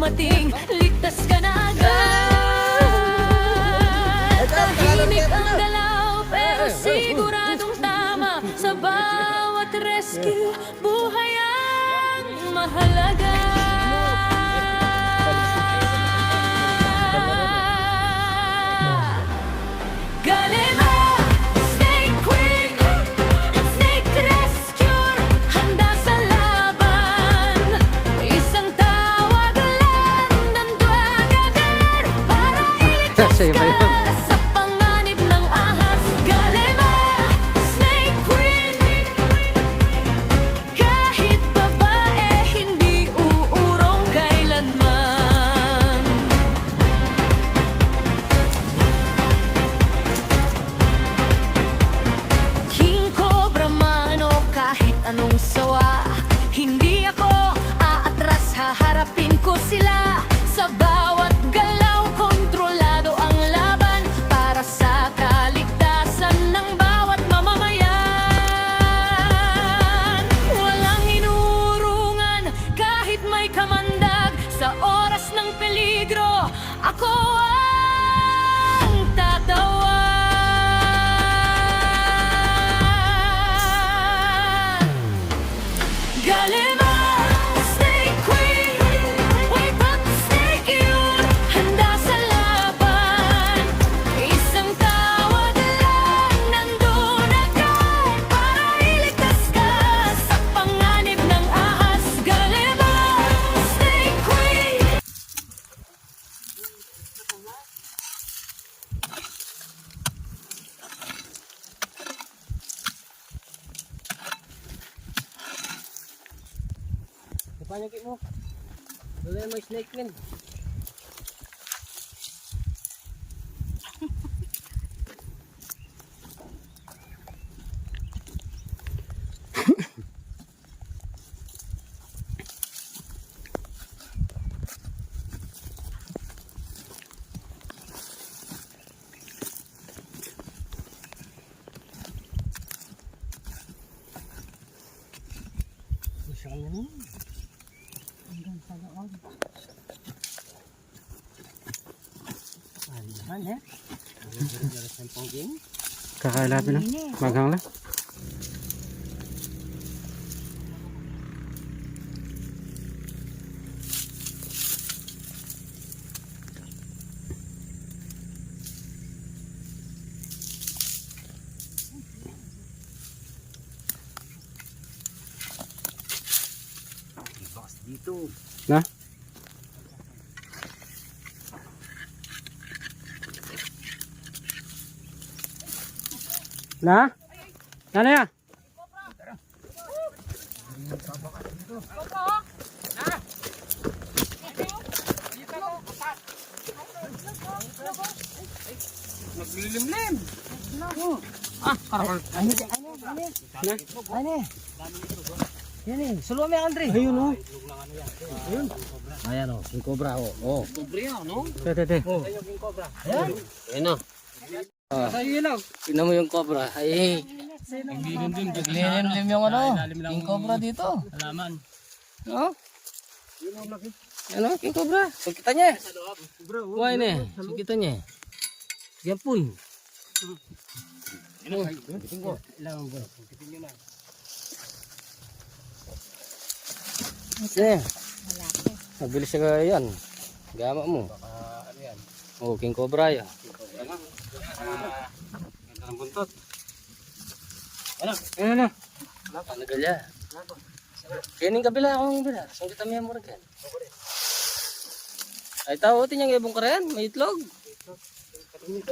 dumating, ligtas ka na agad. Tahimik ang galaw, pero siguradong tama. Sa bawat rescue, buhay ang mahalaga. Galema, Snake Queen, Snake Rescue, handa sa laban. Isang tawag lang, nandun agad para iligtas ka sa panganib ng ahas. Galema, Snake Queen, kahit babae, hindi uurong kailanman. King Cobra man o kahit anong sawa, hindi ako aatras, haharapin ko sila. Sa bawat galaw, kontrolado ang laban para sa kaligtasan ng bawat mamamayan. Walang inurungan kahit may kamandag, sa oras ng peligro, ako ang tatawan. Galema, Snake Queen, wake up, Snake yun, handa sa laban. Isang tawag lang, nandun agad para iligtas ka sa panganib ng ahas. Galema, Snake Queen. Panyakit mo. Wala may snake man. Siya na nun. Hanggang sa loob. Ayan eh. Kakailabi na. Maghang lang. Dito. Na? Na? Ano ya? Naglilimlim. Ano? Yan eh. Suluan mo yung Andre. Ayun o. Ayun. Ayan o. King Cobra o. Oh. Cobra no? Tete. Oh. Ayun yung King Cobra. Ayan. Ayan o. Sa ilaw. Tingnan mo yung Cobra. Ay. Naglilimlim yung ano. King Cobra dito. Alaman. No? Ano? King Cobra. Sukita niya. Kuha yun eh. Sukita niya. Yan po. Ano? Biting ko. Ilang bro. Biting nyo na. Sige. Mabilis na yan. Gama mo. Ano yan? Oh, King Cobra yan. Ganda ng buntot. Ano? Ano? Panagal yan. Kainin kabila akong kabila. Sungkita mo yan mo rin. Ay tao, tinyang ibong ka rin. May itlog.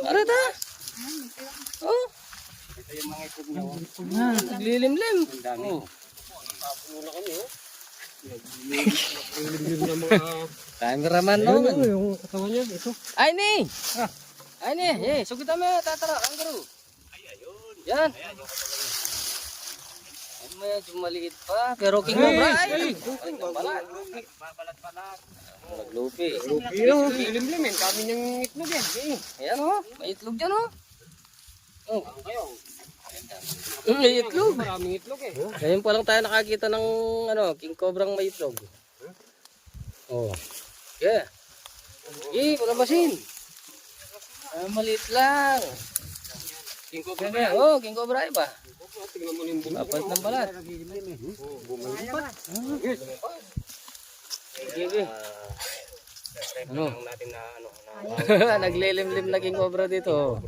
Ano ta? Oh. Ito yung mga itlog niya. Naglilimlim. Ang dami. Oh. Muna kami oh. Cameraman no? Yung katawan niya. Ito. Ay ni! Ay ni! Eh, sungkita mo yan. Tatara. Kangaroo. Ay, ayun. Yan. Ay, medyo maliit pa. Pero King Cobra. Ay! Balat-balat. Naglupi. Yung lilimlim eh. Kami niyang itlog yan. Ayan o. May itlog dyan o. Oh. Kayo. May itlog. Maraming itlog eh. Ngayon pa lang tayo nakakita ng ano, King Cobrang may itlog. Oh. Yeah. Palabasin. Maliit lang. King Cobra. King Cobra ba? Tingnan mo yung bunga. Papalit ng balat. Sige. Ano? Natin na ano. Naglilimlim na King Cobra dito.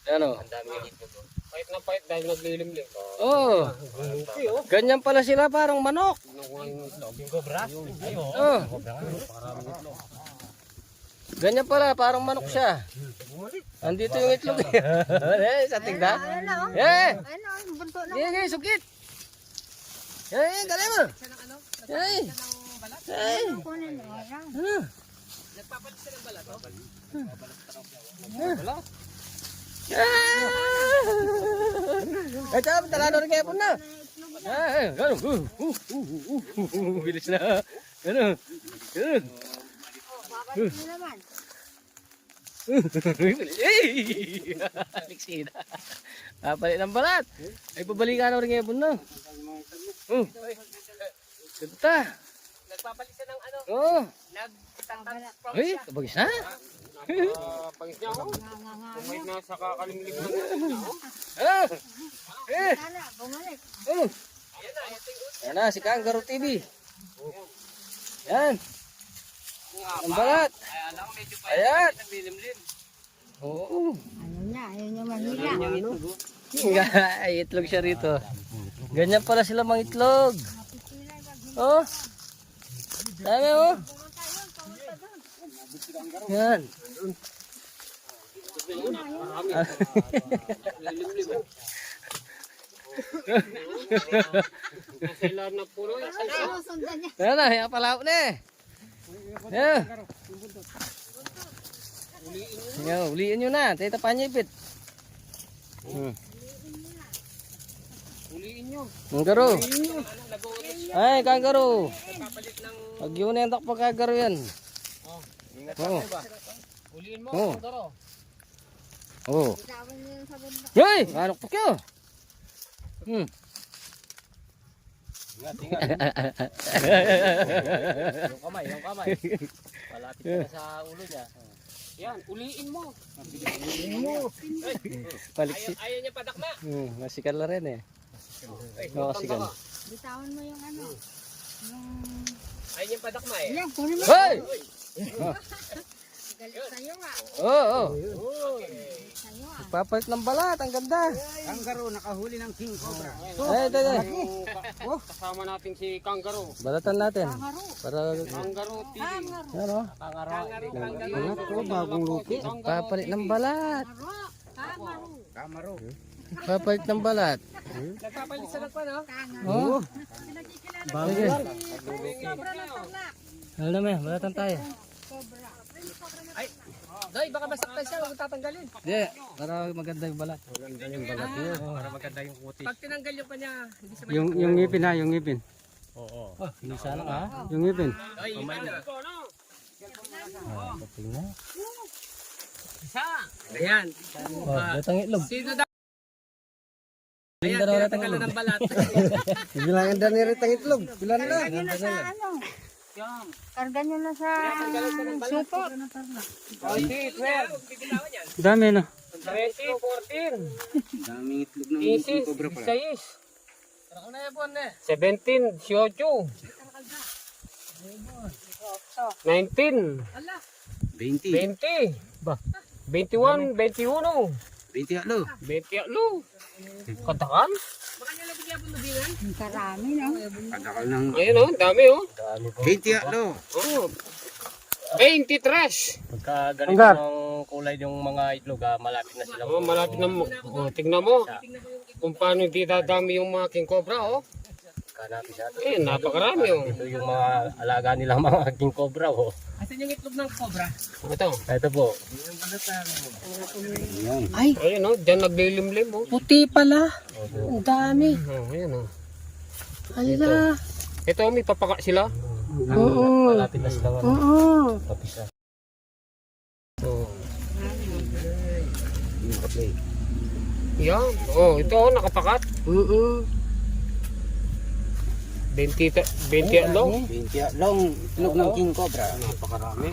Ano? Ang dami ng itlog. Pahit na pahit dahil naglilimlim. Oh. Ganyan pala sila parang manok. King Cobra? Ayo. Oh. Ganyan pala parang manok siya. Andito yung itlog. Sa tigda. Eh. Sige, sukit. Dali mo. Nagpapalit sila ng balat, oh? Tsaka, talado rin kaya po na. Bilis na. Ano? Aliksida. Papalit ng balat. Ay, pabalikan na rin kaya po na. Ganda. Nagpapalit sila ng ano? Oh. Nagtanggal from Ay, kabagis na. pangis niya ako. Kumahit na sa kakalimlim na Yan na, si Kangaroo TV. Yan. Ang balat. alam ko medyo Ayan. naglilimlim. Oo. Ayaw niya mahila. Ay, itlog siya rito. Ganyan pala sila mga itlog. Oh. Dami oh. Yan. Nasa ilan na puro. Yan na, yan pala ako na eh. Yan. Yan, uliin nyo na. Tayo panyipit. Uliin nyo. Kangaroo. Ay, kangaroo. Pag yun na yung takpa kangaroo yan. Oo. Uliin mo. Oo. Kangaroo. Oo. Hey! Manok pa kayo. Yung kamay. Malapit na sa ulo niya. Yan, uliin mo. Paliksi. Ayaw niya padakma. Masikal na rin eh. Oo, masikal. Bitawan mo yung ano. Ayaw niya padakma eh. Yan, kunin mo. Hey! Galit sa'yo nga. Oo. Sa'yo ah. Papalit ng balat. Ang ganda. Kangaroo nakahuli ng King Cobra. Ay, ito. Kasama natin si Kangaroo. Balatan natin. Para Kangaroo TV. ano? Ako, bagong lupi. Papalit ng balat. Kamaro. Papalit ng balat. Nagpapalit sa nagpa, no? Oo. Bago Sige. lang. Alam namin, balatan tayo. Doy, baka masaktan siya, huwag tatanggalin. Hindi, para maganda yung balat. Para maganda yung kuti. Pag tinanggal yung kanya, hindi siya Yung ngipin ha, yung ngipin. Oh, hindi sana ha. Yung ngipin. Doy, iman na. Pating na. Isa. Ayan. Oh, datang itlog. Sino daw? Ayan, Dalawa datang tinatanggal itlog. ng balat. Bilangan dan ni ritang itlog. Bilan na. Karga nyo na sa ano. Karga nyo na sa supo. 20, 12. Bibitawan yan. Dami na. 20, 14. Daming itlog ng 16, 16. 17, 18. 19. 20. 20. Ba? 21, 21. 20 alo. 20 alo. Katakan? Karami no. Kadakal ng Ayun oh, dami oh. 20 alo. Oh. 23. Pagka ganito ng kulay yung mga itlog, malapit na sila. Oh, malapit na mo. Oh, tignan mo. Kung paano hindi dadami yung mga king cobra oh. Kanapis sa ito. Napakarami oh. Ito yung mga alaga nilang mga king cobra. Oh. Asan yung itlog ng cobra? Ito. Ito po. Ayun oh, dyan naglilimlim oh. Puti pala. Ang dami. Oh, ayun oh. Hala. Ito may papaka sila. Oo. Malapit na sila. Oo. Kapis na. Oh. Yan. Oh, ito oh, nakapakat. Oo. 20 long. 20 long. Itlog ng king cobra. Napakarami.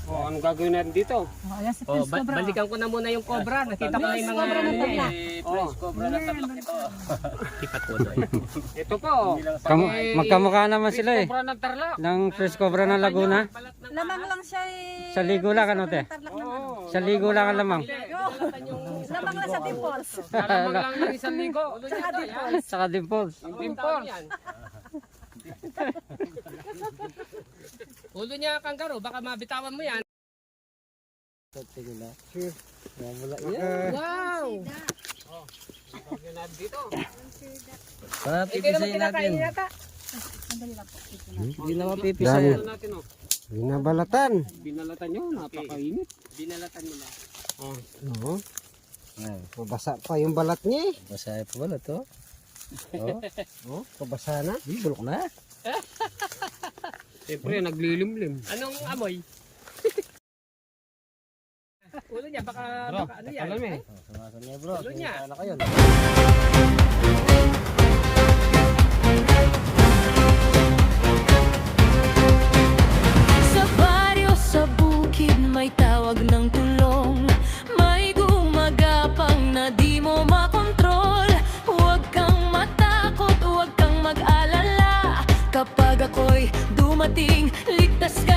Oh, anong gagawin natin dito? Oh, ayan si Oh, Prince Cobra. balikan ko na muna yung cobra. Nakita ko na yung mga ano niya eh. Prince Cobra na tablak ito. Tipat ko doon. Ito po. Magkamukha naman sila eh. Cobra ng tarlak. Ng Fresh Cobra ng Laguna. Lamang lang siya eh. Sa ligo lang ano te? Tarlak naman. Sa ligo lang ang lamang. Lamang lang sa dimples. Kalamang lang yung isang ligo. Saka dimples. Saka dimples. Yung dimples. Ulo niya kangaroo, baka mabitawan mo yan. Wow! Gagawin natin dito. Pipisayin natin. Hindi na mapipisayin. Ano natin oh. Binabalatan. Binalatan nyo, napakainit. Binalatan nila. Oo. Pabasa pa yung balat niya eh. Masaya pa ba na to? Oh, pabasa na. Bulok na. Siyempre, naglilimlim. Anong amoy? Ulo niya, baka ano yan? Alam eh. Ulo niya. Sa baryo, sa bukid, may tawag ng tulong. May gumagapang na di mo makontrol. Huwag kang matakot, huwag kang mag-alala. Kapag ako'y dumating, ligtas ka